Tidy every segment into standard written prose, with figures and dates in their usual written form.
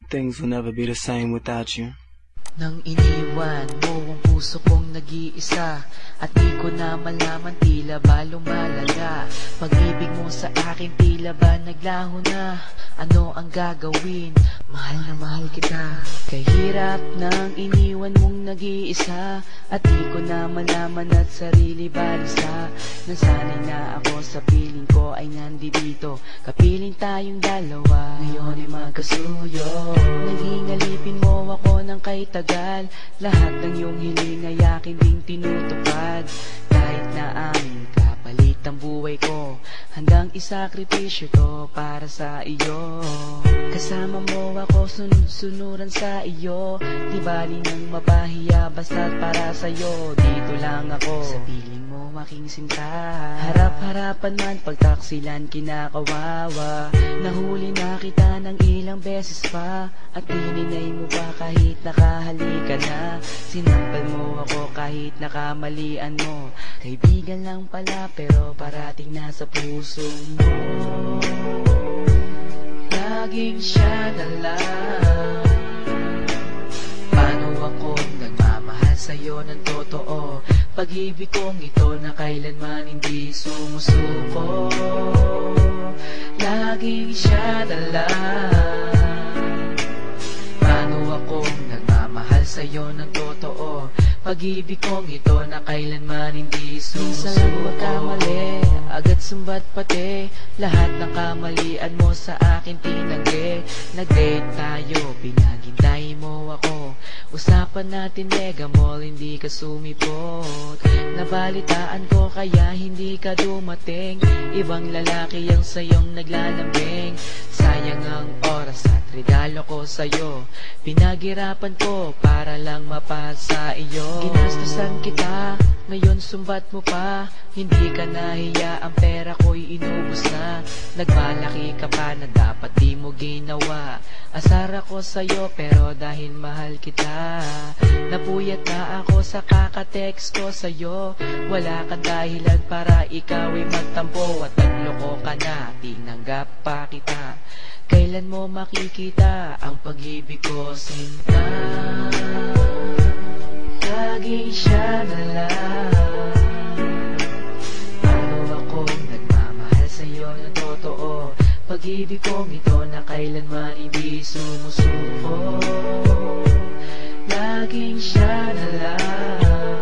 Things will never be the same without you. Nang iniwan mo ang puso kong nag-iisa, at di ko na malaman, tila ba lumalala. Pag-ibig mo sa akin, tila ba naglaho na? Ano ang gagawin? Mahal na mahal kita. Kahirap nang iniwan mong nag-iisa, at di ko na malaman at sarili balisa. Nasanay na ako sa piling ko ay nandito, kapiling tayong dalawa. Ngayon ay magkasuyo. Naging alipin mo ako ng kay tagal, lahat ng iyong hiling ay akin ding tinutupad. Kahit na aming kapalit ang buhay ko, handang isakripisyo to para sa iyo. Kasama mo ako, sunod-sunuran sa iyo, di bali nang mapahiya basta't para sa'yo. Dito lang ako sa piling mo aking sinta, harap-harapan man pagtaksilan kinakawawa. Nahuli na kita ng ilang beses pa, at dininay mo pa kahit nakahalika na. Sinampal mo ako kahit nakamalian mo, kaibigan lang pala pero parating nasa puso mo. Laging siya na lang. Paano akong nagmamahal sa'yo ng totoo? Pag-ibig kong ito na kailanman hindi sumusuko. Laging siya na lang. Paano akong nagmamahal sa'yo ng totoo? Pag-ibig kong ito na kailanman hindi sumusuko. Minsan lang magkamali, agad sumbat pati, lahat ng kamalian mo sa akin tinanggi. Nag-date tayo, pinaghintay mo ako, usapan natin mega mall, hindi ka sumipot. Nabalitaan ko kaya hindi ka dumating, ibang lalaki ang sayong naglalambing. Sayang ang oras at regalo ko sa'yo, pinaghirapan ko para lang mapasa iyo. Ginastusan kita, ngayon sumbat mo pa, hindi ka nahiya, ang pera ko'y inubos na. Nagmalaki ka pa na dapat di mo ginawa. Asar ako sa'yo pero dahil mahal kita, napuyat na ako sa kakatext ko sa'yo. Wala kang dahilan para ikaw ay magtampo, at nagloko ka na, tinanggap pa kita. Kailan mo makikita ang pag-ibig ko, sinta? Laging siya na lang. Paano akong nagmamahal sa'yo ng totoo? Pag-ibig kong ito na kailanman hindi sumusuko. Laging siya na lang.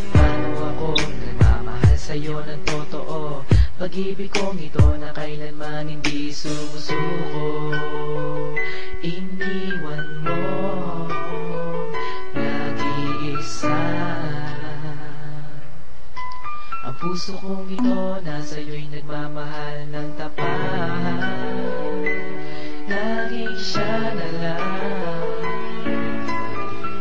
Paano akong nagmamahal sa'yo ng totoo? Pag-ibig kong ito na kailanman hindi sumusuko. Iniwan mo nag-iisa, ang puso kong ito na sa'yo'y nagmamahal ng tapat. Laging siya na lang.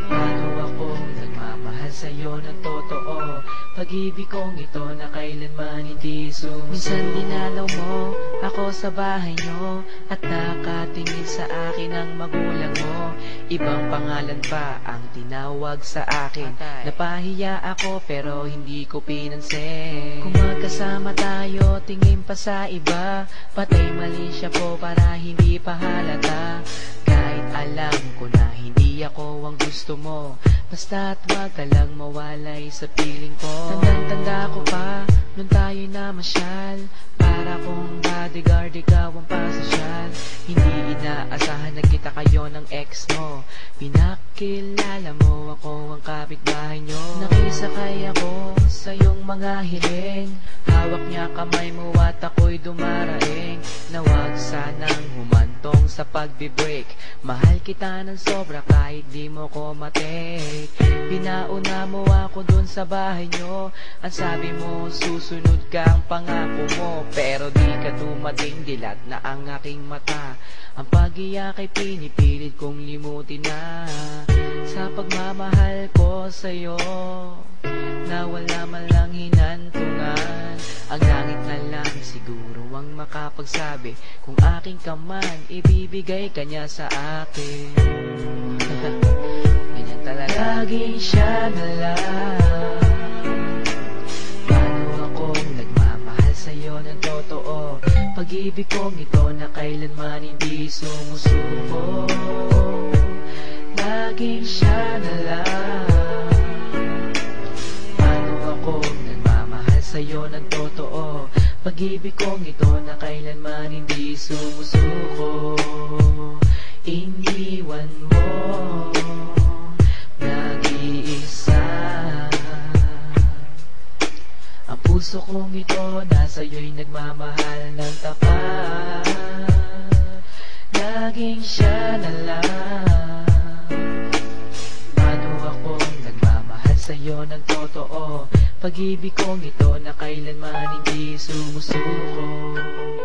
Paano akong nagmamahal sa'yo ng totoo? Pag-ibig kong ito na kailanman hindi sumusuko. Minsan dinalaw mo ako sa bahay nyo, at nakatingin sa akin ang magulang mo. Ibang pangalan pa ang tinawag sa akin. Napahiya ako pero hindi ko pinansin. Kung magkasama tayo, tingin pa sa iba, patay mali siya po para hindi pa halata. Kahit alam ko na hindi ako ang gusto mo, basta't wag ka lang mawalay sa piling ko. Tandang-tanda ko pa, nung tayo'y namasyal, para kong bodyguard, ikaw ang pasosyal. Hindi inaasahan na kita kayo ng ex mo, pinakilala mo ako ang kapitbahay nyo. Nakisakay ako sa iyong mga hiling, hawak niya kamay mo at ako'y dumaraing. Na wag sanang humantong sa pagbe-break, mahal kita ng sobra kahit di mo ko matake. Pinauna mo ako dun sa bahay nyo, ang sabi mo susunod ka ang pangako mo, pero di ka dumating, dilat na ang aking mata. Ang pag-iyak ay pinipilit kong limutin na. Sa pagmamahal ko sa'yo, na wala man lang hinantungan, ang langit na lang siguro ang makapagsabi kung aking ka man, ibibigay ka niya sa akin. Ganyan talaga. Laging siya na lang. Paano akong nagmamahal sa'yo ng totoo? Pag Pag-ibig kong ito na kailanman hindi sumusuko. Laging siya na lang. Paano ako nagmamahal sa'yo ng totoo? Pag-ibig kong ito na kailanman hindi sumusuko. Iniwan mo nag-iisa. Ang puso kong ito nasa'yo'y nagmamahal ng tapat. Laging siya na lang. Paano ako nagmamahal sa'yo ng totoo? Pag-ibig kong ito na kailanman hindi sumusuko.